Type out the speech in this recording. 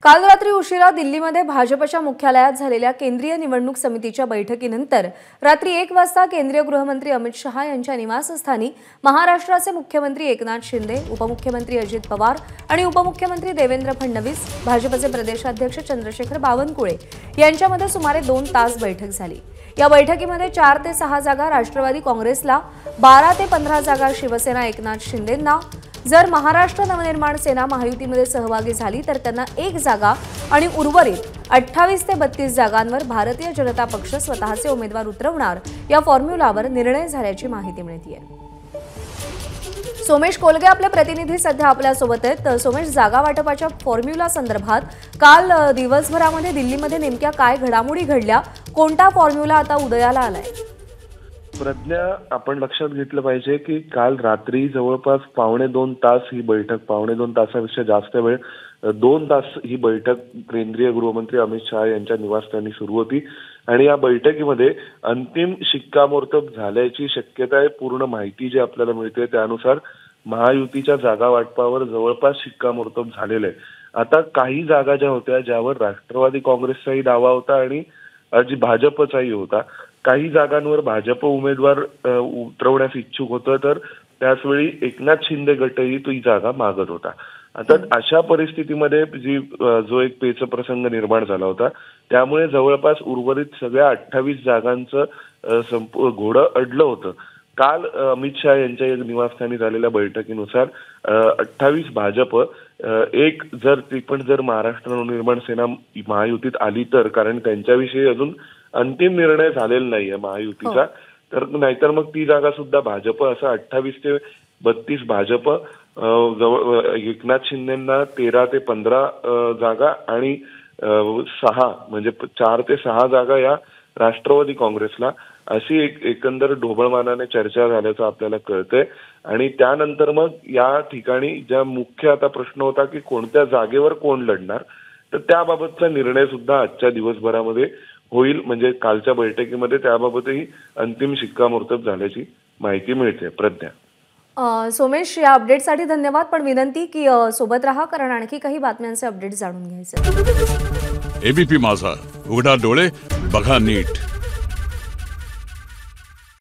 काल रात्री उशिरा दिल्लीमध्ये भाजपच्या मुख्यालयात झालेल्या केंद्रीय निवडणूक समितीच्या बैठकीनंतर रात्री 1 वाजता केंद्रीय गृहमंत्री अमित शहा यांच्या निवासस्थानी महाराष्ट्राचे मुख्यमंत्री एकनाथ शिंदे, उपमुख्यमंत्री अजित पवार आणि उपमुख्यमंत्री देवेंद्र फडणवीस, भाजपचे प्रदेशाध्यक्ष चंद्रशेखर बावनकुळे यांच्यामध्ये सुमारे 2 तास बैठक झाली। या बैठकीमध्ये 4 ते 6 जागा राष्ट्रवादी काँग्रेसला, 12 ते 15 जागा शिवसेना एकनाथ शिंदेंना, जर महाराष्ट्र नवनिर्माण सेना महायुतीमध्ये सहभागी झाली तर त्यांना 1 जागा आणि उर्वरित 28 ते 32 जागांवर भारतीय जनता पक्ष स्वतःचे उमेदवार उतरवणार या फॉर्म्युलावर निर्णय झाल्याची माहिती मिळते। सोमेश कोलगे आपले प्रतिनिधी सध्या आपल्या सोबत आहेत। सोमेश, जागा वाटपाच्या फॉर्म्युला संदर्भात काल दिवसभरामध्ये दिल्लीमध्ये नेमक्या काय घडामोडी घडल्या, कोणता फॉर्म्युला आता उदयाला आलाय? प्रज्ञा, आपण लक्षात घेतलं पाहिजे की काल रात्री जवळपास 2.25 तास ही बैठक, 2.25 तासापेक्षा जास्त वेळ 2 तास ही बैठक केंद्रीय गृहमंत्री अमित शहा यांच्या निवासस्थानी सुरू होती आणि या बैठकीमध्ये अंतिम शिक्कामोर्तब झाल्याची शक्यता आहे। पूर्ण माहिती जी आपल्याला मिळते त्यानुसार महायुतीच्या जागा वाटपावर जवळपास शिक्कामोर्तब झालेलं आहे। आता काही जागा ज्या होत्या ज्यावर राष्ट्रवादी काँग्रेसचाही दावा होता आणि भाजपचाही होता, काही जागांवर भाजप उमेदवार उतरवण्यास इच्छुक होतं, तर त्याचवेळी एकनाथ शिंदे गटही ती जागा मागत होता। आता अशा परिस्थितीमध्ये जो एक पेचप्रसंग निर्माण झाला होता, त्यामुळे जवळपास उर्वरित सगळ्या 28 जागांचं घोडं अडलं होतं। काल अमित शहा यांच्या निवासस्थानी झालेल्या बैठकीनुसार 28 भाजप, एक जर महाराष्ट्र नवनिर्माण सेना महायुतीत आली तर, कारण त्यांच्याविषयी अजून अंतिम निर्णय झालेला नाहीये महायुतीचा, तर नाहीतर मग ती जागा सुद्धा भाजप, असं 28 ते 32 भाजप, एकनाथ शिंदेंना 13 ते 15 जागा आणि 6 म्हणजे 4 ते 6 जागा या राष्ट्रवादी काँग्रेसला, अशी एकंदर ढोबळमानाने चर्चा झाल्याचं आपल्याला कळतंय। आणि त्यानंतर मग या ठिकाणी ज्या मुख्य आता प्रश्न होता की कोणत्या जागेवर कोण लढणार, तर त्याबाबतचा निर्णय सुद्धा आजच्या दिवसभरामध्ये होईल। म्हणजे कालच्या बैठकीमध्ये त्याबाबतही अंतिम शिक्कामोर्तब झाल्याची माहिती मिळते। प्रज्ञा, सोमेश, या अपडेटसाठी धन्यवाद, पण विनंती की सोबत राहा, कारण आणखी काही बातम्यांचे अपडेट जाणून घ्यायचे। एबीपी माझा, उघडा डोळे बघा नीट।